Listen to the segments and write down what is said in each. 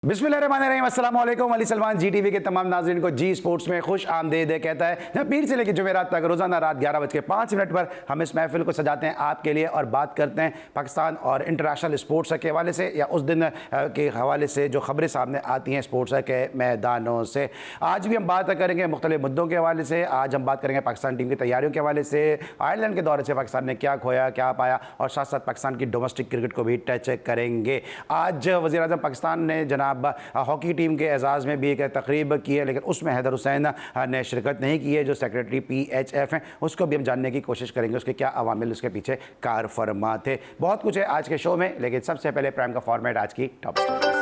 बिस्मिल्लाहिर्रहमानिर्रहीम, अस्सलाम वालेकुम। अली सलमान जी टीवी के तमाम नाज़रीन को जी स्पोर्ट्स में खुश आमदीद कहता है। जब पीर से लेकर जुमेरात तक रोज़ाना रात 11:05 पर हम इस महफिल को सजाते हैं आपके लिए और बात करते हैं पाकिस्तान और इंटरनेशनल स्पोर्ट्स के हवाले से या उस दिन के हवाले से जो खबरें सामने आती हैं स्पोर्ट्स के मैदानों से। आज भी हम बात करेंगे मुख्तलिफ मुद्दों के हवाले से। आज हम बात करेंगे पाकिस्तान टीम की तैयारियों के हवाले से, आयरलैंड के दौरे से पाकिस्तान ने क्या खोया क्या पाया, और साथ साथ पाकिस्तान की डोमेस्टिक क्रिकेट को भी टच करेंगे। आज वज़ीर आज़म पाकिस्तान ने जनाब हॉकी टीम के एजाज़ में भी एक तकरीब की है, लेकिन उसमें हैदर हुसैन ने शिरकत नहीं की है जो सेक्रेटरी PHF हैं। उसको भी हम जानने की कोशिश करेंगे उसके क्या अवामिल उसके पीछे कार फरमा थे। बहुत कुछ है आज के शो में, लेकिन सबसे पहले प्राइम का फॉर्मेट आज की टॉप स्टोरीज।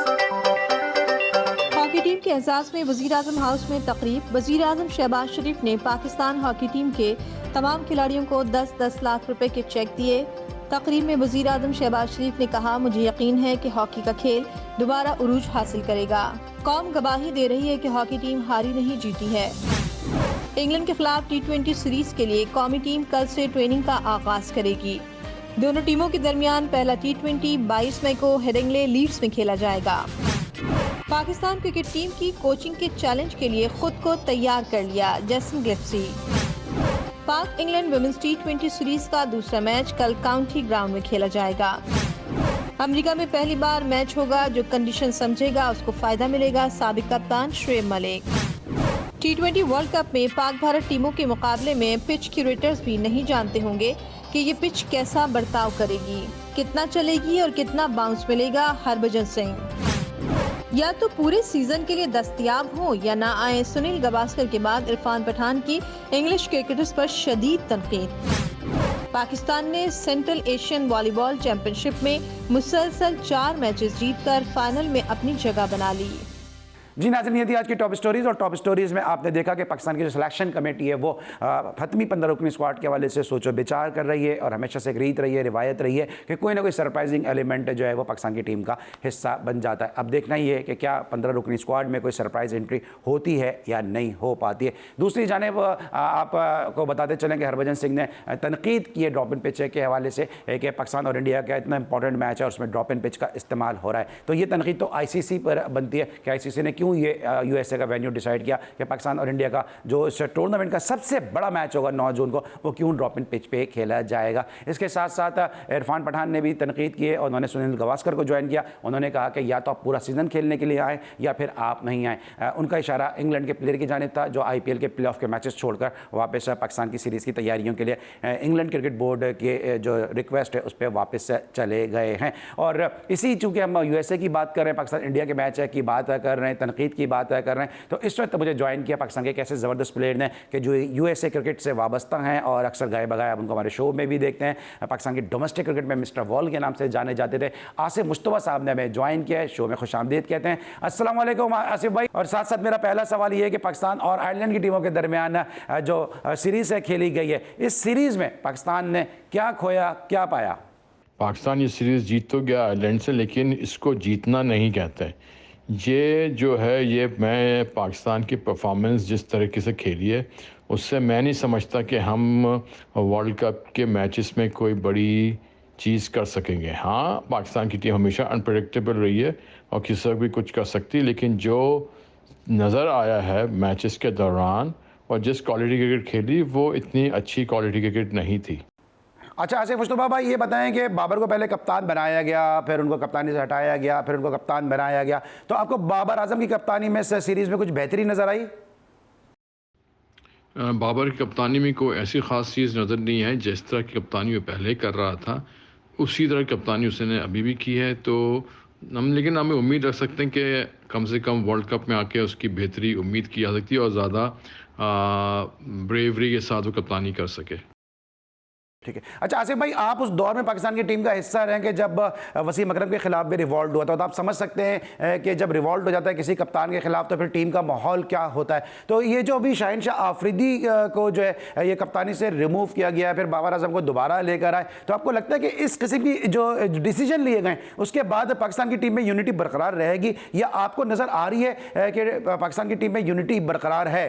हॉकी टीम के एजाज़ में वज़ीर आज़म हाउस में तकरीब। वज़ीर आज़म शहबाज शरीफ ने पाकिस्तान हॉकी टीम के तमाम खिलाड़ियों को 10-10 लाख रुपए के चेक दिए। तकरीब में वज़ीर आज़म शहबाज शरीफ ने कहा, मुझे यकीन है कि हॉकी का खेल दोबारा उरूज हासिल करेगा। कौम गवाही दे रही है कि हॉकी टीम हारी नहीं जीती है। इंग्लैंड के खिलाफ T20 सीरीज के लिए कौमी टीम कल से ट्रेनिंग का आगाज करेगी। दोनों टीमों के दरमियान पहला T20 22 मई को हेडिंग्ले लीड्स में खेला जाएगा। पाकिस्तान क्रिकेट टीम की कोचिंग के चैलेंज के लिए खुद को तैयार कर लिया जेसन गिलेस्पी। पाक इंग्लैंड वुमेन्स T20 सीरीज का दूसरा मैच कल काउंटी ग्राउंड में खेला जाएगा। अमेरिका में पहली बार मैच होगा, जो कंडीशन समझेगा उसको फायदा मिलेगा, साबिक कप्तान Shoaib Malik. T20 world cup में पाक भारत टीमों के मुकाबले में पिच क्यूरेटर्स भी नहीं जानते होंगे कि ये पिच कैसा बर्ताव करेगी, कितना चलेगी और कितना बाउंस मिलेगा। हरभजन सिंह या तो पूरे सीजन के लिए दस्तयाब हो या ना आए। सुनील गावस्कर के बाद इरफान पठान की इंग्लिश क्रिकेटर्स पर शदीद तनकीद। पाकिस्तान ने सेंट्रल एशियन वॉलीबॉल चैंपियनशिप में मुसलसल 4 मैचेस जीतकर फाइनल में अपनी जगह बना ली। जी नाज़रीन, ये थी आज की टॉप स्टोरीज़। और टॉप स्टोरीज़ में आपने देखा कि पाकिस्तान की जो सिलेक्शन कमेटी है वो हतमी 15 रुकनी स्क्वाड के हवाले से सोचो विचार कर रही है और हमेशा से एक रीत रही है, रिवायत रही है कि कोई ना कोई सरप्राइजिंग एलिमेंट जो है वो पाकिस्तान की टीम का हिस्सा बन जाता है। अब देखना ही है कि क्या 15 रुकनी स्क्वाड में कोई सरप्राइज एंट्री होती है या नहीं हो पाती है। दूसरी जानिब आपको बताते चलें कि हरभजन सिंह ने तनकीद की है ड्रॉप इन पिच के हवाले से कि पाकिस्तान और इंडिया का इतना इंपॉर्टेंट मैच है और उसमें ड्रॉप इन पिच का इस्तेमाल हो रहा है। तो ये तनकीद तो ICC पर बनती है कि ICC ने क्यों ये USA का वेन्यू डिसाइड किया कि पाकिस्तान और इंडिया का जो इस टूर्नामेंट का सबसे बड़ा मैच होगा 9 जून को, वो क्यों ड्रॉप इन पिच पे खेला जाएगा। इसके साथ साथ इरफान पठान ने भी तनकीद की है और उन्होंने सुनील गावस्कर को ज्वाइन किया। उन्होंने कहा कि या तो आप पूरा सीजन खेलने के लिए आए या फिर आप नहीं आए। उनका इशारा इंग्लैंड के प्लेयर की जानिब था जो IPL के प्लेऑफ के मैचेस छोड़कर वापस पाकिस्तान की सीरीज़ की तैयारियों के लिए इंग्लैंड क्रिकेट बोर्ड के जो रिक्वेस्ट है उस पर वापस चले गए हैं। और इसी चूँकि हम USA की बात कर रहे हैं, पाकिस्तान इंडिया के मैच की बात कर रहे हैं, तनकीद की बात कर रहे हैं, तो इस वक्त मुझे ज्वाइन किया पाकिस्तान के एक ऐसे ज़बरदस्त प्लेयर ने कि जो USA क्रिकेट से वाबस्ता हैं और अक्सर गाए बगाए आप उनको हमारे शो में भी देखते हैं। पाकिस्तान की डोमेस्टिक क्रिकेट में मिस्टर वॉल के नाम से जाने जाते थे। आसिफ मुस्तफा साहब ने हमें ज्वाइन किया है, शो में खुशामदीद कहते हैं। अस्सलाम वालेकुम आसिफ भाई। और साथ साथ मेरा पहला सवाल ये है कि पाकिस्तान और आयरलैंड की टीमों के दरमियान जो सीरीज़ है खेली गई है, इस सीरीज़ में पाकिस्तान ने क्या खोया क्या पाया? पाकिस्तान ये सीरीज़ जीत तो गया आयरलैंड से, लेकिन इसको जीतना नहीं कहते। ये जो है ये मैं पाकिस्तान की परफॉर्मेंस जिस तरीके से खेली है उससे मैं नहीं समझता कि हम वर्ल्ड कप के मैचेस में कोई बड़ी चीज़ कर सकेंगे। हाँ, पाकिस्तान की टीम हमेशा अनप्रेडिक्टेबल रही है और किसी भी कुछ कर सकती है, लेकिन जो नज़र आया है मैचेस के दौरान और जिस क्वालिटी क्रिकेट खेली वो इतनी अच्छी क्वालिटी क्रिकेट नहीं थी। अच्छा आसिफ मुस्तफा भाई, ये बताएं कि बाबर को पहले कप्तान बनाया गया, फिर उनको कप्तानी से हटाया गया, फिर उनको कप्तान बनाया गया, तो आपको बाबर आजम की कप्तानी में से सीरीज़ में कुछ बेहतरी नज़र आई? बाबर की कप्तानी में कोई ऐसी ख़ास चीज़ नज़र नहीं है। जिस तरह की कप्तानी वो पहले कर रहा था उसी तरह की कप्तानी उसने अभी भी की है। तो लेकिन हमें उम्मीद रख सकते हैं कि कम से कम वर्ल्ड कप में आके उसकी बेहतरी उम्मीद की जा सकती है और ज़्यादा ब्रेवरी के साथ वो कप्तानी कर सके। ठीक है। अच्छा आसिफ भाई, आप उस दौर में पाकिस्तान की टीम का हिस्सा रहे कि जब वसीम अकरम के खिलाफ भी रिवॉल्ट हुआ था, तो आप समझ सकते हैं कि जब रिवॉल्ट हो जाता है किसी कप्तान के खिलाफ तो फिर टीम का माहौल क्या होता है। तो ये जो अभी शाहीन शाह आफरीदी को जो है ये कप्तानी से रिमूव किया गया, फिर बाबर आजम को दोबारा लेकर आए, तो आपको लगता है कि इस किस्म की जो डिसीजन लिए गए उसके बाद पाकिस्तान की टीम में यूनिटी बरकरार रहेगी, या आपको नज़र आ रही है कि पाकिस्तान की टीम में यूनिटी बरकरार है?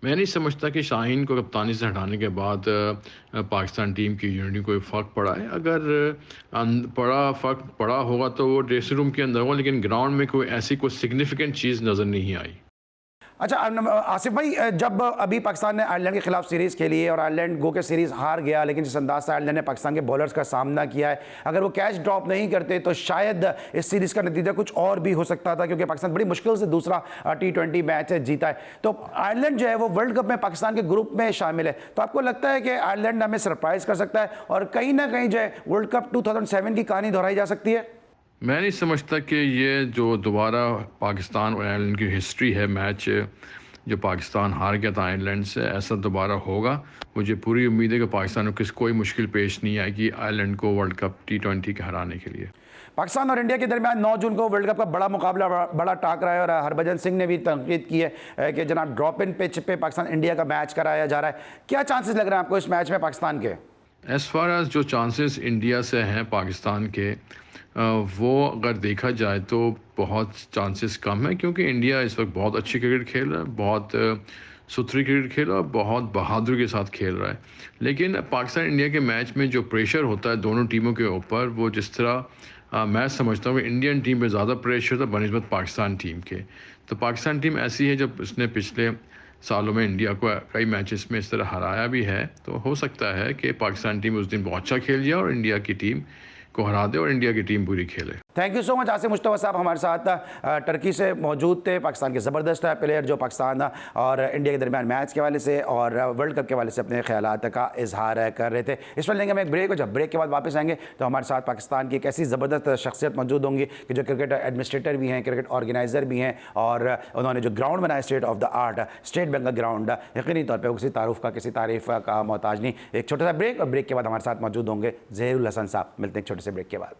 मैं नहीं समझता कि शाहीन को कप्तानी से हटाने के बाद पाकिस्तान टीम की यूनिटी कोई फ़र्क पड़ा है। अगर फ़र्क पड़ा होगा तो वो ड्रेसिंग रूम के अंदर होगा, लेकिन ग्राउंड में कोई ऐसी कोई सिग्निफिकेंट चीज़ नज़र नहीं आई। अच्छा आसिफ भाई, जब अभी पाकिस्तान ने आयरलैंड के खिलाफ सीरीज़ खेली है और आयरलैंड गो के सीरीज़ हार गया, लेकिन जिस अंदाज से आयरलैंड ने पाकिस्तान के बॉलर्स का सामना किया है, अगर वो कैच ड्रॉप नहीं करते तो शायद इस सीरीज़ का नतीजा कुछ और भी हो सकता था, क्योंकि पाकिस्तान बड़ी मुश्किल से दूसरा T20 मैच जीता है। तो आयरलैंड जो है वो वर्ल्ड कप में पाकिस्तान के ग्रुप में शामिल है, तो आपको लगता है कि आयरलैंड हमें सरप्राइज़ कर सकता है और कहीं ना कहीं जो है वर्ल्ड कप 2007 की कहानी दोहराई जा सकती है? मैं नहीं समझता कि ये जो दोबारा पाकिस्तान और आयरलैंड की हिस्ट्री है, मैच जो पाकिस्तान हार गया था आयरलैंड से, ऐसा दोबारा होगा। मुझे पूरी उम्मीद है कि पाकिस्तान को कोई मुश्किल पेश नहीं आएगी आयरलैंड को वर्ल्ड कप T20 के हराने के लिए। पाकिस्तान और इंडिया के दरमियान 9 जून को वर्ल्ड कप का बड़ा मुकाबला, बड़ा टाकरा है और हरभजन सिंह ने भी तनकीद की है कि जनाब ड्रॉप इन पिच पे पाकिस्तान इंडिया का मैच कराया जा रहा है। क्या चांसेस लग रहे हैं आपको इस मैच में पाकिस्तान के? एज़ फार एज़ जो चांसेस इंडिया से हैं पाकिस्तान के, वो अगर देखा जाए तो बहुत चांसेस कम है, क्योंकि इंडिया इस वक्त बहुत अच्छी क्रिकेट खेल रहा है, बहुत सुथरी क्रिकेट खेल रहा है, बहुत बहादुरी के साथ खेल रहा है। लेकिन पाकिस्तान इंडिया के मैच में जो प्रेशर होता है दोनों टीमों के ऊपर, वो जिस तरह मैं समझता हूँ कि इंडियन टीम पे ज़्यादा प्रेशर था बनिस्बत पाकिस्तान टीम के। तो पाकिस्तान टीम ऐसी है, जब उसने पिछले सालों में इंडिया को कई मैचेस में इस तरह हराया भी है, तो हो सकता है कि पाकिस्तान टीम उस दिन बहुत अच्छा खेल जाए और इंडिया की टीम को हरा दे और इंडिया की टीम बुरी खेले। Thank you so much Asif Mushtaba साहब हमारे साथ टर्की से मौजूद थे। पाकिस्तान के ज़बरदस्त प्लेयर जो पाकिस्तान और इंडिया के दरमियान मैच के हवाले से और वर्ल्ड कप के हवाले से अपने ख्यालात का इजहार कर रहे थे। इस पर लेंगे हम एक ब्रेक, और जब ब्रेक के बाद वापस आएंगे तो हमारे साथ पाकिस्तान की एक ऐसी ज़बरदस्त शख्सियत मौजूद होंगी कि जो क्रिकेट एडमिनिस्ट्रेटर भी हैं, क्रिकेट ऑर्गेनाइज़र भी हैं, और उन्होंने जो ग्राउंड बनाया state of the art state bank का ग्राउंड, यकीनी तौर पर किसी तारीफ़ का मोहताज नहीं। एक छोटा सा ब्रेक, और ब्रेक के बाद हमारे साथ मौजूद होंगे ज़हीरुल हसन साहब। मिलते हैं एक छोटे से ब्रेक के बाद।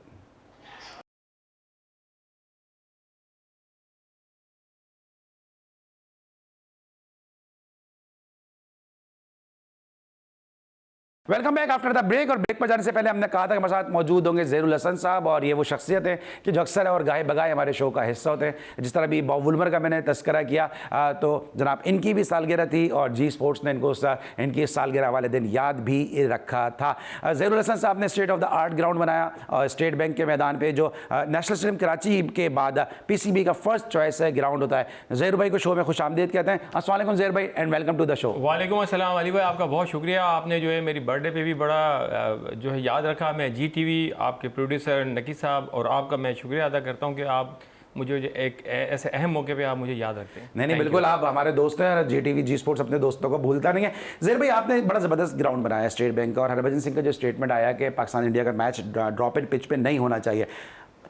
Welcome back after the break. और ब्रेक पर जाने से पहले हमने कहा था कि हमारे साथ मौजूद होंगे ज़हीरुल हसन साहब, और ये वो शख्सियत है कि जो अक्सर और गाहे बगाए हमारे शो का हिस्सा होते हैं। जिस तरह भी बॉब वुलमर का मैंने तस्करा किया, तो जनाब इनकी भी सालगिरह थी और जी स्पोर्ट्स ने इनको इनकी सालगिरह वाले दिन याद भी रखा था। ज़हीरुल हसन साहब ने state of the art ground बनाया और स्टेट बैंक के मैदान पर, जो नेशनल स्टेडियम कराची के बाद PCB का फर्स्ट चॉइस है ग्राउंड होता है। ज़हीर भाई को शो में खुश आमदीद कहते हैं। अस्सलाम वालेकुम ज़हीर भाई, and welcome to the show. वालेकुम अस्सलाम अली भाई, आपका बहुत शुक्रिया। आपने जो है मेरी बर्थडे पे भी बड़ा जो है याद रखा। मैं GTV, आपके प्रोड्यूसर नकी साहब और आपका मैं शुक्रिया अदा करता हूँ कि आप मुझे एक ऐसे अहम मौके पे आप मुझे याद रखते हैं। नहीं बिल्कुल, आप हमारे दोस्त हैं। GTV जी स्पोर्ट्स अपने दोस्तों को भूलता नहीं है। ज़हीर भाई, आपने बड़ा ज़बरदस्त ग्राउंड बनाया स्टेट बैंक का, और हरभजन सिंह का जो स्टेटमेंट आया कि पाकिस्तान इंडिया का मैच ड्रॉप इन पिच पे नहीं होना चाहिए,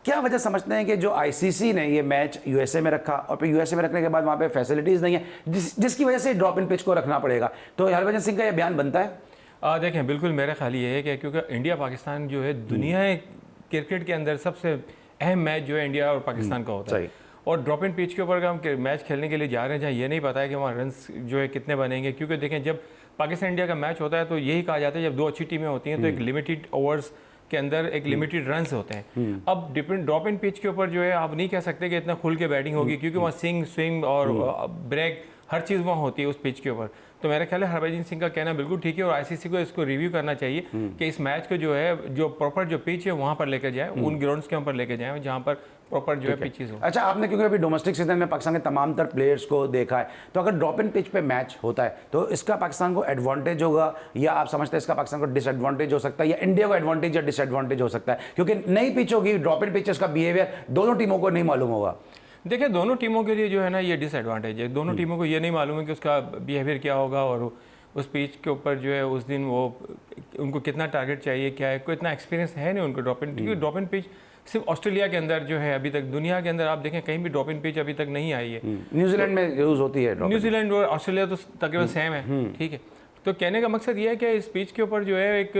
क्या वजह समझते हैं कि जो ICC ने ये मैच USA में रखा और फिर USA में रखने के बाद वहाँ पे फैसिलिटीज़ नहीं है, जिसकी वजह से ड्रॉप इन पिच को रखना पड़ेगा, तो हरभजन सिंह का ये बयान बनता है? देखें, बिल्कुल मेरा ख्याल ये है कि क्योंकि इंडिया पाकिस्तान जो है दुनिया क्रिकेट के अंदर सबसे अहम मैच जो है इंडिया और पाकिस्तान का होता है, और ड्रॉप इन पिच के ऊपर हम मैच खेलने के लिए जा रहे हैं जहाँ ये नहीं पता है कि वहाँ रन्स जो है कितने बनेंगे। क्योंकि देखें, जब पाकिस्तान इंडिया का मैच होता है तो यही कहा जाता है जब दो अच्छी टीमें होती हैं तो एक लिमिटेड ओवर्स के अंदर एक लिमिटेड रन्स होते हैं। अब डिफरेंट ड्रॉप इन पिच के ऊपर जो है आप नहीं कह सकते कि इतना खुल के बैटिंग होगी, क्योंकि वहाँ स्विंग और ब्रेक हर चीज़ वहाँ होती है उस पिच के ऊपर। तो मेरा ख्याल है हरभजन सिंह का कहना बिल्कुल ठीक है, और ICC को इसको रिव्यू करना चाहिए कि इस मैच को जो है जो प्रॉपर जो पिच है वहाँ पर लेकर जाए, उन ग्राउंड्स के ऊपर लेकर जाए जहाँ पर प्रॉपर जो है पिचेस हो। अच्छा, आपने क्योंकि अभी डोमेस्टिक सीजन में पाकिस्तान के तमाम तर प्लेयर्स को देखा है, तो अगर ड्रॉप इन पिच पे मैच होता है तो इसका पाकिस्तान को एडवांटेज होगा, या आप समझते हैं इसका पाकिस्तान को डिसएडवांटेज हो सकता है, या इंडिया को एडवांटेज या डिसएडवांटेज हो सकता है? क्योंकि नई पिच होगी, ड्रॉप इन पिचेस का बिहेवियर दोनों टीमों को नहीं मालूम होगा। देखिए, दोनों टीमों के लिए जो है ना ये डिसएडवांटेज है। दोनों टीमों को ये नहीं मालूम है कि उसका बिहेवियर क्या होगा, और उस पिच के ऊपर जो है उस दिन वो उनको कितना टारगेट चाहिए, क्या है, कोई इतना एक्सपीरियंस है नहीं उनको ड्रॉप इन। क्योंकि ड्रॉप इन पिच सिर्फ ऑस्ट्रेलिया के अंदर जो है अभी तक, दुनिया के अंदर आप देखें कहीं भी ड्रॉप इन पिच अभी तक नहीं आई है। न्यूजीलैंड में यूज़ होती है, न्यूजीलैंड और ऑस्ट्रेलिया तो तकरीबन सेम है, ठीक है। तो कहने का मकसद ये है कि इस पिच के ऊपर जो है एक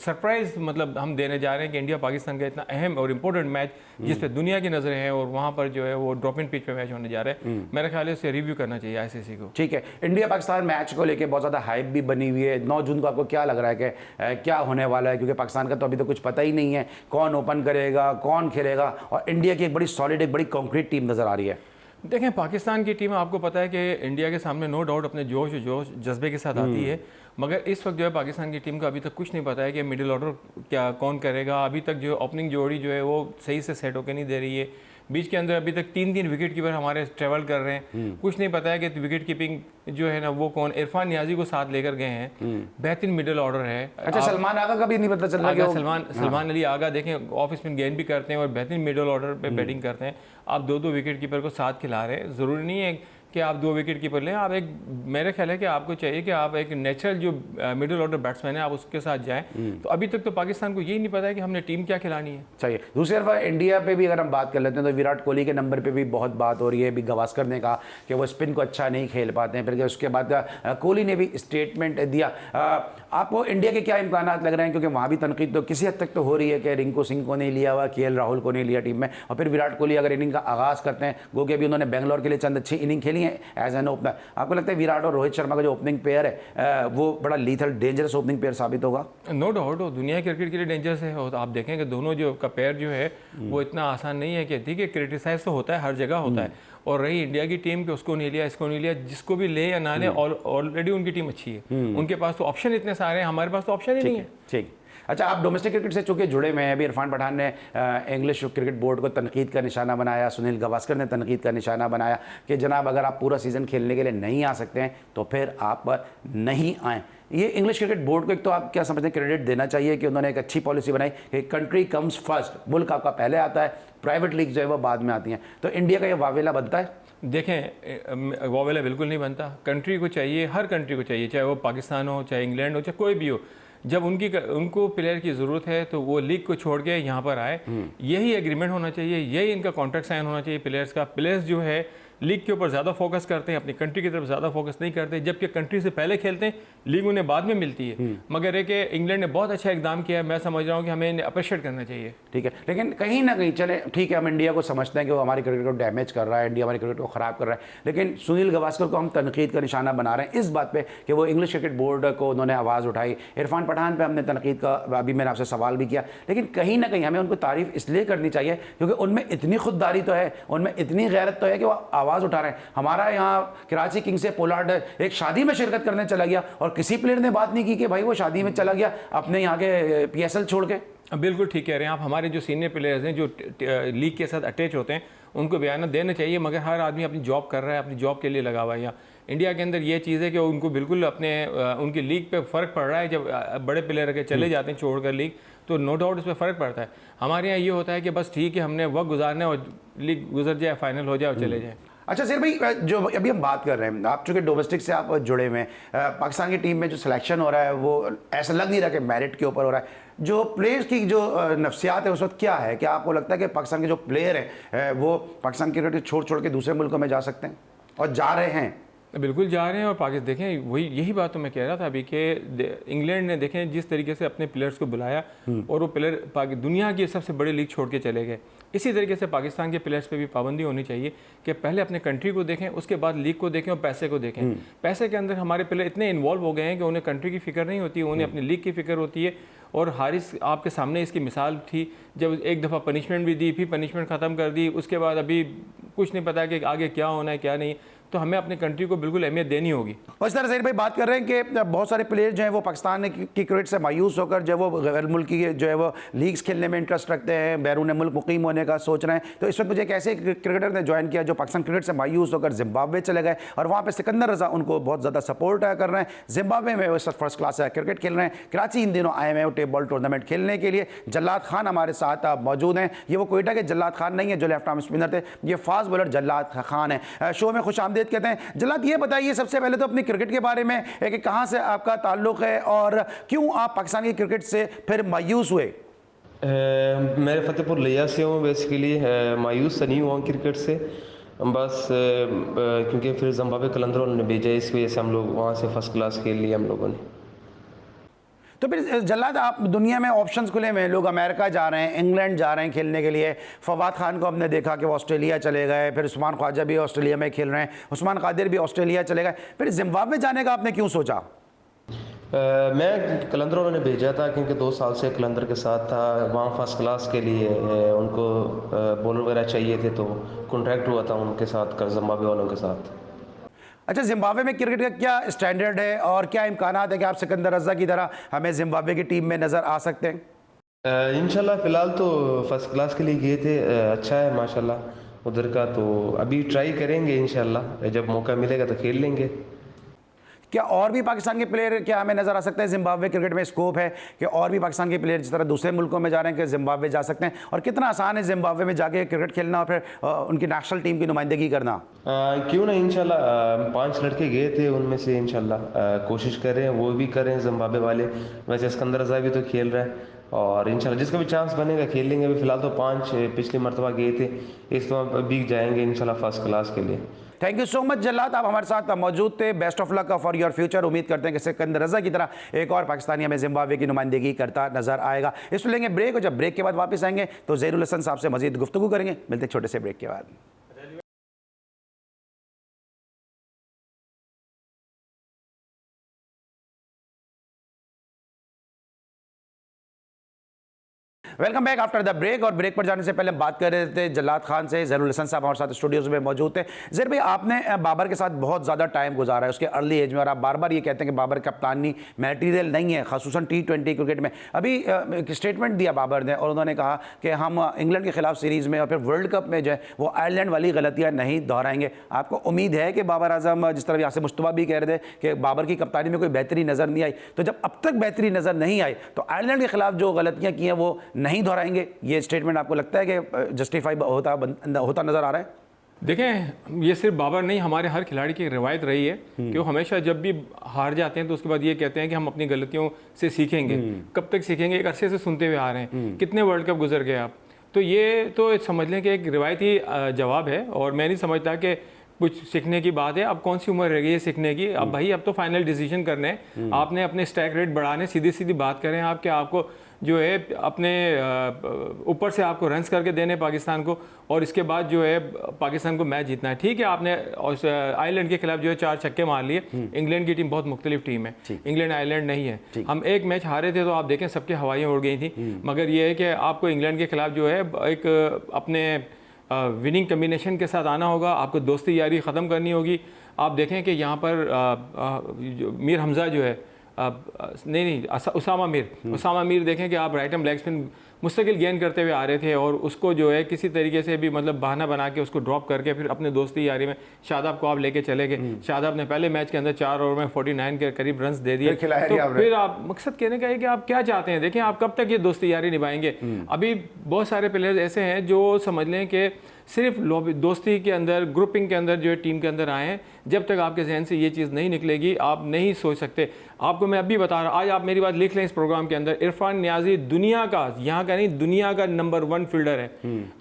सरप्राइज मतलब हम देने जा रहे हैं कि इंडिया पाकिस्तान का इतना अहम और इम्पोर्टेंट मैच जिस पे दुनिया की नज़रें हैं, और वहाँ पर जो है वो ड्रॉप इन पिच पे मैच होने जा रहे हैं। मेरा ख्याल है उससे रिव्यू करना चाहिए ICC को। ठीक है, इंडिया पाकिस्तान मैच को लेके बहुत ज़्यादा हाइप भी बनी हुई है। 9 जून को आपको क्या लग रहा है कि क्या होने वाला है? क्योंकि पाकिस्तान का तो अभी तो कुछ पता ही नहीं है, कौन ओपन करेगा, कौन खेलेगा, और इंडिया की एक बड़ी सॉलिड, एक बड़ी कॉन्क्रीट टीम नज़र आ रही है। देखें, पाकिस्तान की टीम आपको पता है कि इंडिया के सामने नो डाउट अपने जोश जज्बे के साथ आती है, मगर इस वक्त जो है पाकिस्तान की टीम का अभी तक कुछ नहीं पता है कि मिडिल ऑर्डर क्या कौन करेगा। अभी तक जो ओपनिंग जोड़ी जो है वो सही से सेट होकर नहीं दे रही है। बीच के अंदर अभी तक 3 विकेट कीपर हमारे ट्रेवल कर रहे हैं, कुछ नहीं पता है कि विकेट कीपिंग जो है ना वो कौन। इरफान नियाजी को साथ लेकर गए हैं, बेहतरीन मिडिल ऑर्डर है। अच्छा, सलमान आगा का भी नहीं पता चल रहा कि सलमान अली आगा देखें ऑफ स्पिन गेंद भी करते हैं और बेहतरीन मिडिल ऑर्डर पे बैटिंग करते हैं। आप 2 विकेट कीपर को साथ खिला रहे हैं, ज़रूरी नहीं है कि आप 2 विकेट कीपर लें। आप एक, मेरे ख्याल है कि आपको चाहिए कि आप एक नेचुरल जो मिडिल ऑर्डर बैट्समैन है आप उसके साथ जाएं। तो अभी तक तो पाकिस्तान को यही नहीं पता है कि हमने टीम क्या खिलानी है। चाहिए। दूसरी तरफ इंडिया पे भी अगर हम बात कर लेते हैं तो विराट कोहली के नंबर पे भी बहुत बात हो रही है। अभी गावस्कर ने कहा कि वो स्पिन को अच्छा नहीं खेल पाते हैं, फिर उसके बाद कोहली ने भी स्टेटमेंट दिया। आपको इंडिया के क्या इम्कानात लग रहे हैं, क्योंकि वहाँ भी तनकीद तो किसी हद तक तो हो रही है कि रिंकू सिंह को नहीं लिया हुआ, KL राहुल को नहीं लिया टीम में, और फिर विराट कोहली अगर इनिंग का आगाज़ करते हैं, गो कि अभी उन्होंने बेंगलोर के लिए चंद अच्छी इनिंग खेली है एज एन ओपनर। आपको लगता है विराट और रोहित शर्मा का जो ओपनिंग पेयर है वो बड़ा लीथल डेंजरस ओपनिंग पेयर साबित होगा? नो डाउट, दुनिया क्रिकेट के लिए डेंजरस है। और आप देखें कि दोनों जो का पेयर जो है वो इतना आसान नहीं है कि ठीक है, क्रिटिसाइज तो होता है, हर जगह होता है। और रही इंडिया की टीम कि उसको नहीं लिया, इसको नहीं लिया, जिसको भी ले या ना ले, ऑलरेडी उनकी टीम अच्छी है, उनके पास तो ऑप्शन इतने सारे हैं, हमारे पास तो ऑप्शन ही नहीं है। ठीक। अच्छा, आप डोमेस्टिक क्रिकेट से चूंकि जुड़े हुए हैं, अभी इरफान पठान ने इंग्लिश क्रिकेट बोर्ड को तनकीद का निशाना बनाया, सुनील गावस्कर ने तनकीद का निशाना बनाया कि जनाब अगर आप पूरा सीज़न खेलने के लिए नहीं आ सकते हैं तो फिर आप नहीं आएँ। ये इंग्लिश क्रिकेट बोर्ड को एक तो आप क्या समझते हैं, क्रेडिट देना चाहिए कि उन्होंने एक अच्छी पॉलिसी बनाई कि कंट्री कम्स फर्स्ट, मुल्क आपका पहले आता है, प्राइवेट लीग जो है वो बाद में आती हैं। तो इंडिया का ये वावेला बनता है? देखें, वावेला बिल्कुल नहीं बनता। कंट्री को चाहिए, हर कंट्री को चाहिए, चाहे वो पाकिस्तान हो, चाहे इंग्लैंड हो, चाहे कोई भी हो, जब उनको प्लेयर की ज़रूरत है तो वो लीग को छोड़ के यहाँ पर आए। यही एग्रीमेंट होना चाहिए, यही इनका कॉन्ट्रैक्ट साइन होना चाहिए प्लेयर्स का। प्लेयर्स जो है लीग के ऊपर ज़्यादा फोकस करते हैं, अपनी कंट्री की तरफ ज़्यादा फोकस नहीं करते, जबकि कंट्री से पहले खेलते हैं, लीग उन्हें बाद में मिलती है। मगर एक इंग्लैंड ने बहुत अच्छा इकदाम किया है, मैं समझ रहा हूँ कि हमें इन्हें अप्रिशिएट करना चाहिए। ठीक है, लेकिन कहीं ना कहीं चले ठीक है, हम इंडिया को समझते हैं कि वो हमारी क्रिकेट को डैमेज कर रहा है, इंडिया हमारी क्रिकेट को ख़राब कर रहा है, लेकिन सुनील गावस्कर को हम तनकीद का निशाना बना रहे हैं इस बात पे कि वो इंग्लिश क्रिकेट बोर्ड को उन्होंने आवाज़ उठाई। इरफान पठान पे हमने तनकीद का अभी मैंने आपसे सवाल भी किया, लेकिन कहीं ना कहीं हमें उनको तारीफ़ इसलिए करनी चाहिए क्योंकि उनमें इतनी खुददारी तो है, उनमें इतनी गैरत तो है कि वो आवाज़ उठा रहे हैं। हमारा यहाँ कराची किंग से पोलार्ड एक शादी में शिरकत करने चला गया और किसी प्लेयर ने बात नहीं की कि भाई वो शादी में चला गया अपने यहाँ के PSL छोड़ के। बिल्कुल ठीक कह रहे हैं आप। हमारे जो सीनियर प्लेयर्स हैं जो लीग के साथ अटैच होते हैं उनको बयान देना चाहिए, मगर हर आदमी अपनी जॉब कर रहा है, अपनी जॉब के लिए लगा हुआ है। यहाँ इंडिया के अंदर ये चीज़ है कि उनको बिल्कुल अपने उनकी लीग पे फ़र्क पड़ रहा है। जब बड़े प्लेयर अगर चले जाते हैं छोड़कर लीग तो नो डाउट उस पर फ़र्क पड़ता है। हमारे यहाँ ये होता है कि बस ठीक है, हमने वक्त गुजारना है और लीग गुजर जाए, फाइनल हो जाए और चले जाए। अच्छा सिर भाई, जो अभी हम बात कर रहे हैं, आप चूँकि डोमेस्टिक से आप जुड़े हुए हैं, पाकिस्तान की टीम में जो सिलेक्शन हो रहा है वो ऐसा लग नहीं रहा कि मेरिट के ऊपर हो रहा है। जो प्लेयर्स की जो नफ्सियात है उस वक्त क्या है? क्या आपको लगता है कि पाकिस्तान के जो प्लेयर हैं वो पाकिस्तान क्रिकेट छोड़ के दूसरे मुल्कों में जा सकते हैं और जा रहे हैं? बिल्कुल जा रहे हैं। और पाकिस्तान देखें, वही यही बात तो मैं कह रहा था अभी कि इंग्लैंड ने देखें जिस तरीके से अपने प्लेयर्स को बुलाया और वो प्लेयर दुनिया की सबसे बड़ी लीग छोड़ के चले गए। इसी तरीके से पाकिस्तान के प्लेयर्स पे भी पाबंदी होनी चाहिए कि पहले अपने कंट्री को देखें, उसके बाद लीग को देखें और पैसे को देखें। पैसे के अंदर हमारे प्लेयर इतने इन्वॉल्व हो गए हैं कि उन्हें कंट्री की फ़िक्र नहीं होती, उन्हें अपनी लीग की फ़िक्र होती है। और हारिस आपके सामने इसकी मिसाल थी, जब एक दफ़ा पनिशमेंट भी दी, फिर पनिशमेंट ख़त्म कर दी, उसके बाद अभी कुछ नहीं पता कि आगे क्या होना है क्या नहीं। तो हमें अपने कंट्री को बिल्कुल अहमियत देनी होगी। और इस तरह से भाई बात कर रहे हैं कि बहुत सारे प्लेयर जो हैं वो पाकिस्तान की क्रिकेट से मायूस होकर जो वो गैर मुल्की जो है वो लीग्स खेलने में इंटरेस्ट रखते हैं, बैरून मुल्क मुकीम होने का सोच रहे हैं। तो इस वक्त मुझे एक ऐसे क्रिकेटर ने ज्वाइन किया जो पाकिस्तान क्रिकेट से मायूस होकर जिम्बाब्वे चले गए और वहाँ पर सिकंदर रजा उनको बहुत ज़्यादा सपोर्ट कर रहे हैं। जिम्बाब्वे में वो इस वक्त फर्स्ट क्लास क्रिकेट खेल रहे हैं। कराची इन दिनों आए हैं टेबल टूर्नामेंट खेलने के लिए। जल्लाद खान हमारे साथ मौजूद हैं। ये वो कोयटा के जल्लाद खान नहीं है जो लेफ्ट आर्म स्पिनर थे, ये फास्ट बॉलर जल्लाद खान है। शो में खुश आमदीद कहते हैं। जल्लाद ये बताइए सबसे पहले तो अपनी क्रिकेट के बारे में कि कहाँ से आपका ताल्लुक़ है और क्यों आप पाकिस्तान की क्रिकेट से फिर मायूस हुए? मैं फतेहपुर लिया से हूँ। बेसिकली मायूस तो नहीं हुआ क्रिकेट से, बस क्योंकि फिर जिम्बाब्वे कलंदरों ने भेजा, इस वजह से हम लोग वहाँ से फर्स्ट क्लास खेल लिया हम लोगों ने। तो फिर जल्लाद आप दुनिया में ऑप्शंस खुले हुए हैं, लोग अमेरिका जा रहे हैं, इंग्लैंड जा रहे हैं खेलने के लिए। फवाद खान को हमने देखा कि वो ऑस्ट्रेलिया चले गए, फिर उस्मान ख्वाजा भी ऑस्ट्रेलिया में खेल रहे हैं, उस्मान कादिर भी ऑस्ट्रेलिया चले गए। फिर जिम्बाब्वे जाने का आपने क्यों सोचा? मैं कलंदर उन्होंने भेजा था क्योंकि 2 साल से कलंदर के साथ था, वहाँ फर्स्ट क्लास के लिए उनको बॉलर वगैरह चाहिए थे, तो कॉन्ट्रैक्ट हुआ था उनके साथ जिम्बाब्वे वालों के साथ। अच्छा, जिम्बाब्वे में क्रिकेट का क्या स्टैंडर्ड है और क्या इम्कानात है कि आप सिकंदर रजा की तरह हमें जिम्बाब्वे की टीम में नज़र आ सकते हैं? इंशाल्लाह फ़िलहाल तो फर्स्ट क्लास के लिए गए थे, अच्छा है माशाल्लाह उधर का, तो अभी ट्राई करेंगे इंशाल्लाह, जब मौका मिलेगा तो खेल लेंगे। क्या और भी पाकिस्तान के प्लेयर क्या हमें नज़र आ सकते हैं? जिम्बाब्वे क्रिकेट में स्कोप है कि और भी पाकिस्तान के प्लेयर जिस तरह दूसरे मुल्कों में जा रहे हैं कि जिम्बाब्वे जा सकते हैं, और कितना आसान है जिम्बाब्वे में जाके क्रिकेट खेलना और फिर उनकी नेशनल टीम की नुमाइंदगी करना? क्यों ना इंशाल्लाह, 5 लड़के गए थे, उनमें से इंशाल्लाह कोशिश करें वो भी करें जिम्बाब्वे वाले। वैसे सिकंदर रजा भी तो खेल रहा है और इंशाल्लाह जिसका भी चांस बनेगा खेल लेंगे। अभी फ़िलहाल तो 5 पिछली मरतबा गए थे, इस बार भी जाएंगे इंशाल्लाह फर्स्ट क्लास के लिए। थैंक यू सो मच जल्लाद, आप हमारे साथ मौजूद थे। Best of luck for your future. उम्मीद करते हैं कि सिकंदर रजा की तरह एक और पाकिस्तानी हमें जिम्बाब्वे की नुमाइंदगी करता नजर आएगा। इसमें लेंगे ब्रेक, और जब ब्रेक के बाद वापस आएंगे तो ज़हीरुल हसन साहब से मजीद गुफ्तगू करेंगे। मिलते हैं छोटे से ब्रेक के बाद। Welcome back after the break. और ब्रेक पर जाने से पहले हम बात कर रहे थे जल्लाद खान से। ज़हीरुल हसन साहब हमारे साथ स्टूडियोज़ में मौजूद थे। ज़हीर भाई, आपने बाबर के साथ बहुत ज़्यादा टाइम गुजारा है उसके अर्ली एज में, और आप बार बार ये कहते हैं कि बाबर कप्तानी मटेरियल नहीं है, खासूसन T20 क्रिकेट में। अभी एक स्टेटमेंट दिया बाबर ने और उन्होंने कहा कि हम इंग्लैंड के खिलाफ सीरीज़ में और फिर वर्ल्ड कप में जो है वो आयरलैंड वाली गलतियाँ नहीं दोहराएंगे। आपको उम्मीद है कि बाबर आजम, जिस तरह यासिर मुश्तबा भी कह रहे थे कि बाबर की कप्तानी में कोई बेहतरी नज़र नहीं आई, तो जब अब तक बेहतरी नज़र नहीं आई तो आयरलैंड के खिलाफ जो गलतियाँ की हैं वो नहीं दोहराएंगे? ये स्टेटमेंट आपको लगता है कि जस्टिफाई होता नजर आ रहा है? देखें, ये सिर्फ बाबर नहीं, हमारे हर खिलाड़ी की एक रवायत रही है कि वो हमेशा जब भी हार जाते हैं तो उसके बाद ये कहते हैं कि हम अपनी गलतियों से सीखेंगे। कब तक सीखेंगे? एक अरसे से सुनते हुए आ रहे हैं। कितने वर्ल्ड कप गुजर गए आप? तो ये तो समझ लें कि एक रिवायती जवाब है, और मैं नहीं समझता कि कुछ सीखने की बात है। अब कौन सी उम्र रह गई है सीखने की? अब भाई अब तो फाइनल डिसीजन करने हैं, आपने अपने स्ट्राइक रेट बढ़ाने, सीधी सीधी बात करें आप, कि आपको जो है अपने ऊपर से आपको रन्स करके देने पाकिस्तान को, और इसके बाद जो है पाकिस्तान को मैच जीतना है। ठीक है, आपने आयरलैंड के खिलाफ जो है 4 छक्के मार लिए। इंग्लैंड की टीम बहुत मुख्तलिफ टीम है, इंग्लैंड आयरलैंड नहीं है। हम एक मैच हारे थे तो आप देखें सबके हवाइयाँ उड़ गई थी, मगर ये है कि आपको इंग्लैंड के खिलाफ जो है एक अपने विनिंग कम्बिनेशन के साथ आना होगा, आपको दोस्ती यारी ख़त्म करनी होगी। आप देखें कि यहाँ पर मीर हमज़ा जो है उसामा मीर देखें कि आप राइट एंड लेग स्पिन मुस्तकिल गेंद करते हुए आ रहे थे, और उसको जो है किसी तरीके से भी मतलब बहाना बना के उसको ड्रॉप करके फिर अपने दोस्ती यारी में शादाब को आप लेके चले गए। शादाब ने पहले मैच के अंदर 4 ओवर में 49 के करीब रन्स दे दिए। तो फिर आप मकसद कहने का है कि आप क्या चाहते हैं? देखें, आप कब तक ये दोस्ती यारी निभाएंगे? अभी बहुत सारे प्लेयर्स ऐसे हैं जो समझ लें कि सिर्फ दोस्ती के अंदर, ग्रुपिंग के अंदर जो है टीम के अंदर आए हैं। जब तक आपके जहन से ये चीज़ नहीं निकलेगी आप नहीं सोच सकते। आपको मैं अभी बता रहा हूँ, आज आप मेरी बात लिख लें इस प्रोग्राम के अंदर, इरफान नियाजी दुनिया का, यहाँ का नहीं दुनिया का नंबर 1 फील्डर है।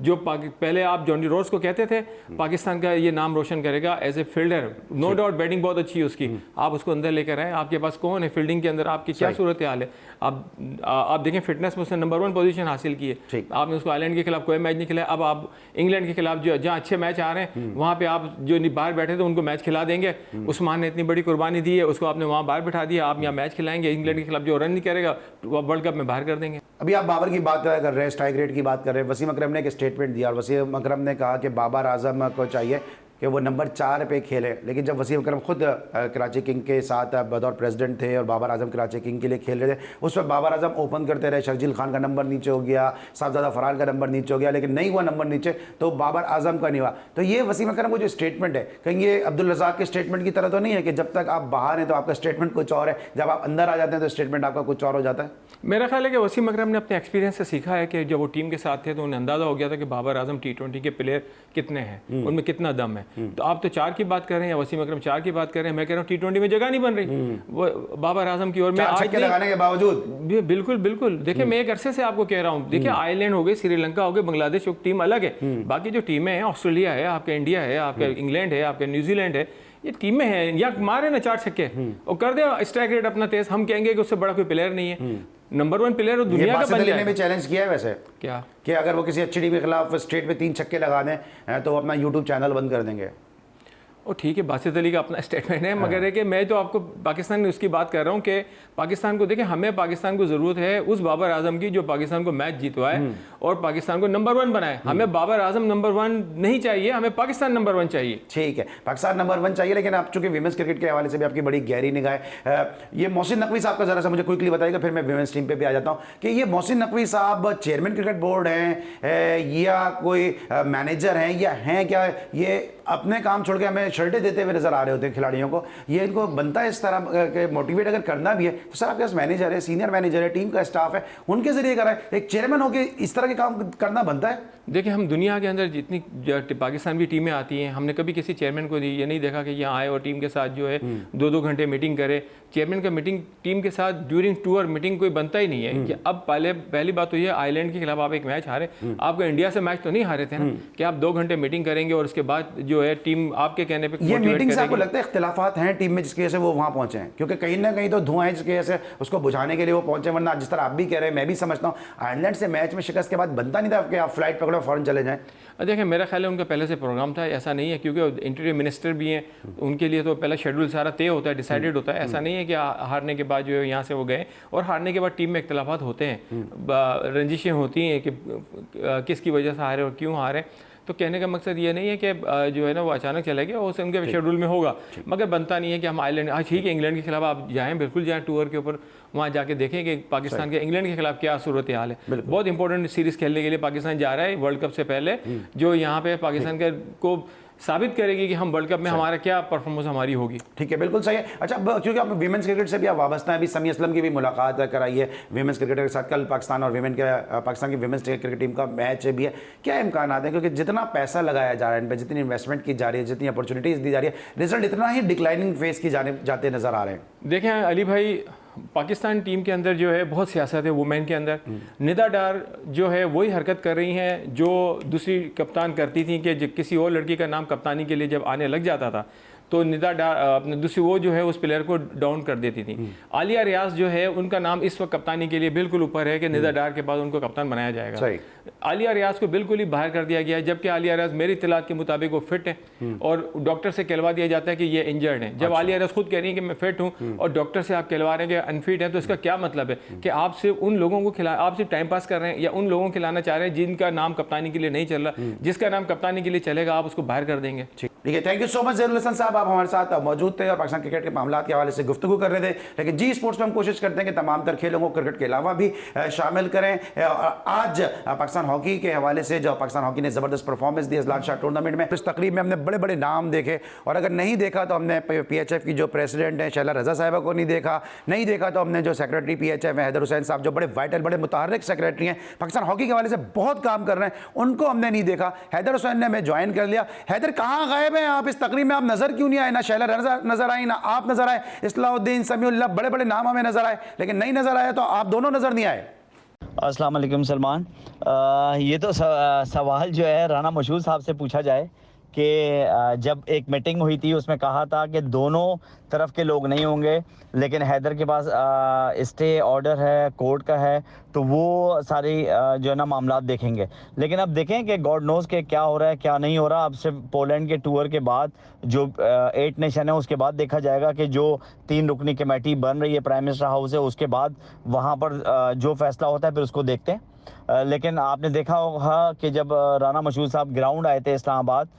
जो पहले आप जॉनी रोड्स को कहते थे पाकिस्तान का ये नाम रोशन करेगा as a fielder, no doubt batting बहुत अच्छी है उसकी, आप उसको अंदर लेकर आए। आपके पास कौन है फील्डिंग के अंदर? आपकी क्या सूरत हाल है? आप देखें फिटनेस में उसने नंबर 1 पोजीशन हासिल की है। आपने उसको आयरलैंड के खिलाफ कोई मैच नहीं खिलाया। अब आप इंग्लैंड के खिलाफ जो जहाँ अच्छे मैच आ रहे हैं वहाँ पे आप जो बाहर बैठे थे उनको मैच खिला देंगे। उस्मान ने इतनी बड़ी कुर्बानी दी है, उसको आपने वहाँ बाहर बिठा दिया, आप यहाँ मैच खिलाएंगे। इंग्लैंड के खिलाफ जो रन नहीं करेगा वो वर्ल्ड कप में बाहर कर देंगे। अभी आप बाबर की बात कर रहे हैं, स्ट्राइक रेट की बात कर रहे हैं। वसीम अकरम ने एक स्टेटमेंट दिया और वसीम अकरम ने कहा कि बाबर आजम को चाहिए कि वो नंबर 4 पे खेले। लेकिन जब वसीम अकरम खुद कराची किंग के साथ बतौर प्रेसिडेंट थे और बाबर आजम कराची किंग के लिए खेल रहे थे, उस वक्त बाबर आजम ओपन करते रहे। शर्जील खान का नंबर नीचे हो गया, साहबजादा फरहान का नंबर नीचे हो गया, लेकिन नहीं हुआ नंबर नीचे तो बाबर आजम का नहीं हुआ। तो ये वसीम अकरम को जो स्टेटमेंट है, कहीं ये अब्दुल रज़ाक के स्टेटमेंट की तरह तो नहीं है कि जब तक आप बाहर हैं तो आपका स्टेटमेंट कुछ और है, जब आप अंदर आ जाते हैं तो स्टेटमेंट आपका कुछ और हो जाता है? मेरा ख्याल है कि वसीम अकरम ने अपने एक्सपीरियंस से सीखा है कि जब वो टीम के साथ थे तो उन्हें अंदाज़ा हो गया था कि बाबर आजम T20 के प्लेयर कितने हैं, उनमें कितना दम है। तो आप तो 4 की बात कर रहे हैं या वसीम अकरम 4 की बात कर रहे हैं, मैं कह रहा हूँ T20 में जगह नहीं बन रही वो बाबर आजम की। और मैं आज लगाने के बावजूद बिल्कुल बिल्कुल देखिए, मैं एक अरसे से आपको कह रहा हूँ, देखिए आयरलैंड हो गए, श्रीलंका हो गए, बांग्लादेश हो, टीम अलग है। बाकी जो टीमें हैं, ऑस्ट्रेलिया है, आपका इंडिया है, आपका इंग्लैंड है, आपका न्यूजीलैंड है, ये टीमें हैं। या मारे ना 4 छक्के और कर दे स्ट्राइक रेट अपना तेज, हम कहेंगे कि उससे बड़ा कोई प्लेयर नहीं है। नंबर 1 प्लेयर दुनिया का बन जाए। भी चैलेंज किया है वैसे क्या कि अगर वो किसी अच्छी टीम के खिलाफ स्ट्रेट पे 3 छक्के लगा दें तो वो अपना यूट्यूब चैनल बंद कर देंगे। और ठीक है, बासित अली का अपना स्टेटमेंट है, मगर है कि मैं तो आपको पाकिस्तान में उसकी बात कर रहा हूँ कि पाकिस्तान को देखें, हमें पाकिस्तान को ज़रूरत है उस बाबर आजम की जो पाकिस्तान को मैच जीतवाए और पाकिस्तान को नंबर 1 बनाए। हमें बाबर आजम नंबर 1 नहीं चाहिए, हमें पाकिस्तान नंबर 1 चाहिए। ठीक है, पाकिस्तान नंबर 1 चाहिए, लेकिन आप चूंकि विमेंस क्रिकेट के हवाले से भी आपकी बड़ी गहरी निगाह है, ये मोहसिन नकवी साहब का जरा सा मुझे क्विकली बताइएगा, फिर मैं विमेंस टीम पे भी आ जाता हूँ कि ये मोहसिन नकवी साहब चेयरमैन क्रिकेट बोर्ड हैं या कोई मैनेजर हैं या हैं क्या? ये अपने काम छोड़ के हमें शर्टें देते हुए नजर आ रहे होते हैं खिलाड़ियों को। ये इनको बनता है इस तरह के मोटिवेट अगर करना भी है तो सर आपके पास मैनेजर है, सीनियर मैनेजर है, टीम का स्टाफ है, उनके जरिए कराए। एक चेयरमैन होकर इस तरह के काम करना बनता है? देखिए, हम दुनिया के अंदर जितनी पाकिस्तान की टीमें आती हैं, हमने कभी किसी चेयरमैन को ये नहीं देखा कि यहाँ आए और टीम के साथ जो है 2-2 घंटे मीटिंग करे। चेयरमैन का मीटिंग टीम के साथ ड्यूरिंग टूर मीटिंग कोई बनता ही नहीं है। कि अब पहली बात तो ये, आयरलैंड के खिलाफ आप एक मैच हारे, आपको इंडिया से मैच तो नहीं हारे थे ना कि आप 2 घंटे मीटिंग करेंगे और उसके बाद जो है टीम आपके कहने पे ये मीटिंग से आपको लगता है इख्तिलाफात हैं टीम में जिसकी वजह से वो वहां पहुंचे हैं? क्योंकि कहीं ना कहीं तो धुआं है जिसकी वजह से उसको बुझाने के लिए वो पहुंचे, वरना जिस तरह आप भी कह रहे हैं मैं भी समझता हूँ आयरलैंड से मैच में शिकस्त के बाद बनता नहीं था कि आप फ्लाइट पकड़ो फौरन चले जाएं। देखिए, मेरा ख्याल है उनका पहले से प्रोग्राम था, ऐसा नहीं है क्योंकि इंटीरियर मिनिस्टर भी हैं, उनके लिए तो पहला शेड्यूल सारा तय होता है, डिसाइडेड होता है। ऐसा नहीं है कि हारने के बाद जो है यहाँ से वो गए, और हारने के बाद टीम में इख्तिलाफात होते हैं, रंजिशें होती हैं कि किसकी वजह से हारे और क्यों हारे। तो कहने का मकसद ये नहीं है कि जो है ना वो अचानक चला गया, वो उनके शेड्यूल में होगा, मगर बनता नहीं है कि हम आयरलैंड, हाँ ठीक है इंग्लैंड के खिलाफ आप जाएँ, बिल्कुल जाएँ टूर के ऊपर, वहाँ जाके देखें कि पाकिस्तान के इंग्लैंड के खिलाफ क्या सूरत हाल है। बहुत इंपॉर्टेंट सीरीज़ खेलने के लिए पाकिस्तान जा रहा है वर्ल्ड कप से पहले, जो यहाँ पे पाकिस्तान के को साबित करेगी कि हम वर्ल्ड कप में हमारा क्या परफॉर्मेंस हमारी होगी। ठीक है, बिल्कुल सही है। अच्छा, क्योंकि आप विमेंस क्रिकेट से भी आप वाबस्ता हैं, अभी समी असलम की भी मुलाकात कराई है विमेंस क्रिकेटर के साथ, कल पाकिस्तान और पाकिस्तान की विमेंस क्रिकेट टीम का मैच भी है। क्या इम्कान हैं, क्योंकि जितना पैसा लगाया जा रहा है इन पर, जितनी इन्वेस्टमेंट की जा रही है, जितनी अपॉर्चुनिटीज़ दी जा रही है, रिजल्ट इतना ही डिक्लाइनिंग फेज की जाते नजर आ रहे हैं? देखें अली भाई, पाकिस्तान टीम के अंदर जो है बहुत सियासत है वुमेन के अंदर। निदा डार जो है वही हरकत कर रही हैं जो दूसरी कप्तान करती थी कि किसी और लड़की का नाम कप्तानी के लिए जब आने लग जाता था तो निदा डार अपने दूसरी वो जो है उस प्लेयर को डाउन कर देती थी। आलिया रियाज जो है उनका नाम इस वक्त कप्तानी के लिए बिल्कुल ऊपर है कि निदा डार के बाद उनको कप्तान बनाया जाएगा। आलिया रियाज को बिल्कुल ही बाहर कर दिया गया है, जबकि आलिया रियाज मेरी इत्तलात के मुताबिक वो फिट है और डॉक्टर से कहलवा दिया जाता है कि ये इंजर्ड है। जब आलिया रियाज खुद कह रही है कि मैं फिट हूँ और डॉक्टर से आप कहलवा रहे हैं कि अनफिट है, तो इसका क्या मतलब है कि आप सिर्फ उन लोगों को आप सिर्फ टाइम पास कर रहे हैं या उन लोगों को खिलाना चाह रहे हैं जिनका नाम कप्तानी के लिए नहीं चल रहा। जिसका नाम कप्तानी के लिए चलेगा आप उसको बाहर कर देंगे। ठीक है, thank you so much Zahirul Hasan साहब, आप हमारे साथ मौजूद थे और पाकिस्तान क्रिकेट के मामलों के हवाले से गुफ्तगू कर रहे थे। लेकिन जी स्पोर्ट्स में हम कोशिश करते हैं कि तमाम तर खेलों को क्रिकेट के अलावा भी शामिल करें। आज पाकिस्तान हॉकी के हवाले से, जो पाकिस्तान हॉकी ने ज़बरदस्त परफॉर्मेंस दी इस्लाम शाह टूर्नामेंट में, इस तकरीब में हमने बड़े बड़े नाम देखे, और अगर नहीं देखा तो हमने PHF की जो प्रेसिडेंट हैं शैला रज़ा साहिबा को नहीं देखा तो हमने जो सेक्रेटरी PHF हैं हैदर हुसैन साहब, जो बड़े वाइटल बड़े मुतहर्रिक सेक्रेटरी हैं, पाकिस्तान हॉकी के हवाले से बहुत काम कर रहे हैं, उनको हमने नहीं देखा। हैदर हुसैन ने हमें ज्वाइन कर लिया। हैदर कहाँ गायब हैं आप इस तकरीब में? आप नजर क्यों नहीं आए? ना शैला रज़ा नजर आई, ना आप नजर आए, इस्लाहुद्दीन, समीउल्लाह, बड़े बड़े नाम हमें नजर आए, लेकिन नहीं नजर आया तो आप दोनों नजर नहीं आए। अस्सलाम वालेकुम सलमान। ये तो सवाल जो है राना मशहूर साहब से पूछा जाए कि जब एक मीटिंग हुई थी उसमें कहा था कि दोनों तरफ के लोग नहीं होंगे, लेकिन हैदर के पास स्टे ऑर्डर है, कोर्ट का है, तो वो सारी जो है ना मामलात देखेंगे। लेकिन अब देखें कि गॉड नोज़ के क्या हो रहा है क्या नहीं हो रहा। अब सिर्फ पोलैंड के टूर के बाद जो 8 नेशन है उसके बाद देखा जाएगा कि जो 3 रुकनी कमेटी बन रही है प्राइम मिनिस्टर हाउस है, उसके बाद वहाँ पर जो फैसला होता है फिर उसको देखते हैं। लेकिन आपने देखा होगा कि जब राना मशहूर साहब ग्राउंड आए थे इस्लामाबाद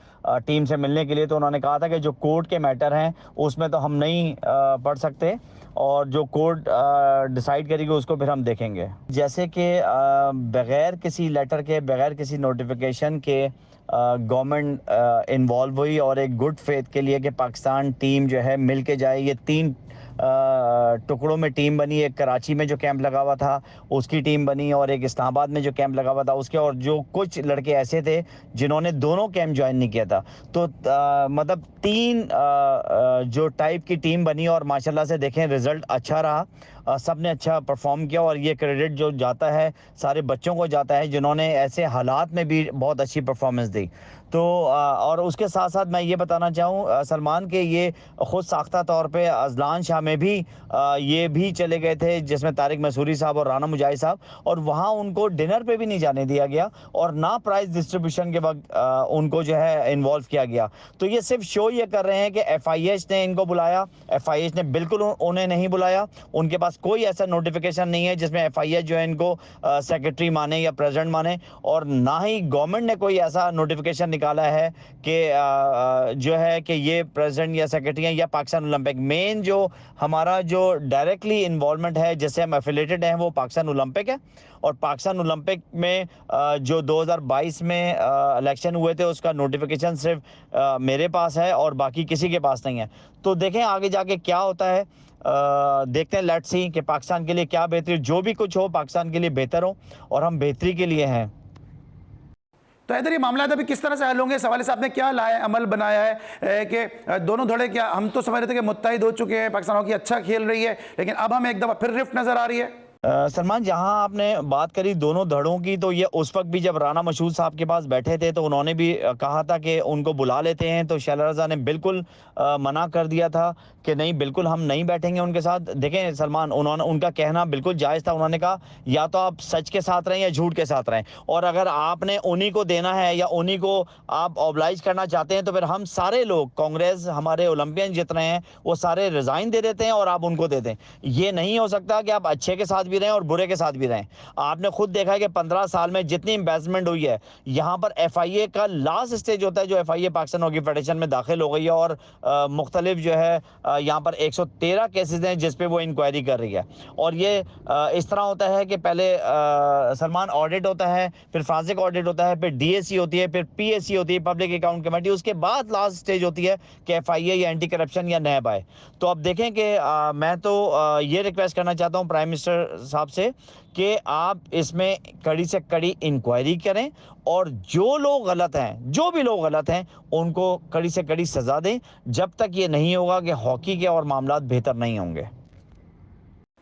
टीम से मिलने के लिए, तो उन्होंने कहा था कि जो कोर्ट के मैटर हैं उसमें तो हम नहीं पढ़ सकते, और जो कोर्ट डिसाइड करेगी उसको फिर हम देखेंगे। जैसे कि बग़ैर किसी लेटर के, बग़ैर किसी नोटिफिकेशन के गवर्नमेंट इन्वॉल्व हुई और एक गुड फेथ के लिए कि पाकिस्तान टीम जो है मिल के जाए। ये 3 टुकड़ों में टीम बनी, एक कराची में जो कैंप लगा हुआ था उसकी टीम बनी, और एक इस्लामाबाद में जो कैंप लगा हुआ था उसके, और जो कुछ लड़के ऐसे थे जिन्होंने दोनों कैंप ज्वाइन नहीं किया था। तो मतलब 3 जो टाइप की टीम बनी, और माशाल्लाह से देखें रिज़ल्ट अच्छा रहा, सब ने अच्छा परफॉर्म किया, और ये क्रेडिट जो जाता है सारे बच्चों को जाता है जिन्होंने ऐसे हालात में भी बहुत अच्छी परफॉर्मेंस दी। तो और उसके साथ साथ मैं ये बताना चाहूँ सलमान के ये खुद साख्ता तौर पे अजलान शाह में भी ये भी चले गए थे, जिसमें तारिक मसूरी साहब और राना मुजाहिद साहब, और वहाँ उनको डिनर पे भी नहीं जाने दिया गया और ना प्राइज डिस्ट्रीब्यूशन के वक्त उनको जो है इन्वॉल्व किया गया। तो ये सिर्फ शो ये कर रहे हैं कि FIH ने इनको बुलाया, FIH ने बिल्कुल उन्हें नहीं बुलाया। उनके पास कोई ऐसा नोटिफिकेशन नहीं है जिसमें FIH जो है इनको सेक्रेटरी माने या प्रेसिडेंट माने, और ना ही गवर्नमेंट ने कोई ऐसा नोटिफिकेशन निकाला है कि जो है कि ये प्रेसिडेंट या सेक्रेटरी हैं या पाकिस्तान ओलंपिक। मेन जो हमारा जो डायरेक्टली इन्वॉल्वमेंट है, जिससे हम एफिलेटेड हैं, वो पाकिस्तान ओलंपिक है। और पाकिस्तान ओलंपिक में जो 2022 में इलेक्शन हुए थे, उसका नोटिफिकेशन सिर्फ मेरे पास है और बाकी किसी के पास नहीं है। तो देखें आगे जाके क्या होता है, देखते हैं, लेट्स सी कि पाकिस्तान के लिए क्या बेहतरी, जो भी कुछ हो पाकिस्तान के लिए बेहतर हो, और हम बेहतरी के लिए हैं। तो इधर ये मामला अभी किस तरह से हल होंगे, सवाल से आपने क्या लाया अमल बनाया है कि दोनों धड़े, क्या हम तो समझ रहे थे कि मुत्तहिद हो चुके हैं, पाकिस्तान हॉकी अच्छा खेल रही है, लेकिन अब हमें एक दफ़ा फिर रिफ्ट नजर आ रही है। सलमान, जहां आपने बात करी दोनों धड़ों की, तो ये उस वक्त भी जब राना मशहूद साहब के पास बैठे थे तो उन्होंने भी कहा था कि उनको बुला लेते हैं, तो शैला रज़ा ने बिल्कुल मना कर दिया था कि नहीं, बिल्कुल हम नहीं बैठेंगे उनके साथ। देखें सलमान, उन्होंने, उनका कहना बिल्कुल जायज़ था। उन्होंने कहा या तो आप सच के साथ रहें या झूठ के साथ रहें, और अगर आपने उन्हीं को देना है या उन्हीं को आप ऑब्लाइज करना चाहते हैं तो फिर हम सारे लोग, कांग्रेस, हमारे ओलंपियन जितने हैं, वो सारे रिज़ाइन दे देते हैं और आप उनको दे दें। ये नहीं हो सकता कि आप अच्छे के साथ भी रहें और बुरे के साथ भी रहें। आपने खुद देखा है कि 15 साल में जितनी इन्वेस्टमेंट हुई है, यहाँ पर FIA का लास्ट स्टेज होता है जो FIA पाकिस्तान हॉकी फेडरेशन में दाखिल हो गई है, और मुख्तलिफ जो है यहाँ पर 113 केसेस हैं जिस पे वो इंक्वायरी कर रही है। और ये इस तरह होता है कि पहले सलमान ऑडिट होता है, फिर फाजिक ऑडिट होता है, फिर DAC होती है, फिर PAC होती है, पब्लिक अकाउंट कमेटी, उसके बाद लास्ट स्टेज होती है कि FIA या एंटी करप्शन या नैब आए। तो अब देखें कि मैं तो ये रिक्वेस्ट करना चाहता हूँ प्राइम मिनिस्टर साहब से कि आप इसमें कड़ी से कड़ी इंक्वायरी करें, और जो लोग गलत हैं, जो भी लोग गलत हैं, उनको कड़ी से कड़ी सज़ा दें, जब तक ये नहीं होगा कि हॉकी के और मामलात बेहतर नहीं होंगे।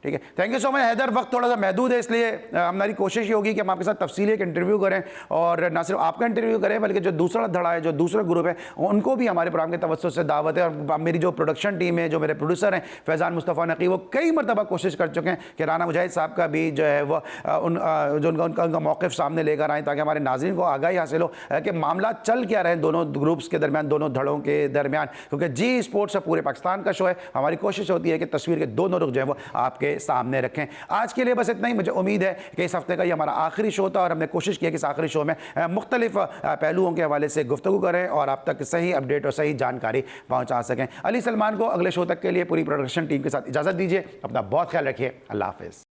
ठीक है, thank you so much Haider. वक्त थोड़ा सा महदूद है, इसलिए हमारी कोशिश ये होगी कि हम आपके साथ तफसीली एक इंटरव्यू करें, और ना सिर्फ आपका इंटरव्यू करें बल्कि जो दूसरा धड़ा है, जो दूसरा ग्रुप है, उनको भी हमारे प्रोग्राम के तवज्जुह से दावत है। और मेरी जो प्रोडक्शन टीम है, जो मेरे प्रोड्यूसर हैं फैज़ान मुस्तफ़ा नकी, वो कई मरतबा कोशिश कर चुके हैं कि राना मुजाहिद साहब का भी जो है वो उनका मौक़िफ़ सामने लेकर आएँ, ताकि हमारे नाज़रीन को आगाही हासिल हो कि मामला चल क्या रहे हैं दोनों ग्रुप्स के दरमियान, दोनों धड़ों के दरमियान। क्योंकि जी स्पोर्ट्स पूरे पाकिस्तान का शो है, हमारी कोशिश होती है कि तस्वीर के दोनों रुख जो है वो आपके सामने रखें। आज के लिए बस इतना ही। मुझे उम्मीद है कि इस हफ्ते का ये हमारा आखिरी शो था, और हमने कोशिश की कि इस आखिरी शो में मुख्तलिफ पहलुओं के हवाले से गुफ्तगू करें और आप तक सही अपडेट और सही जानकारी पहुंचा सकें। अली सलमान को अगले शो तक के लिए पूरी प्रोडक्शन टीम के साथ इजाज़त दीजिए। अपना बहुत ख्याल रखिए। अल्लाह हाफ़िज़।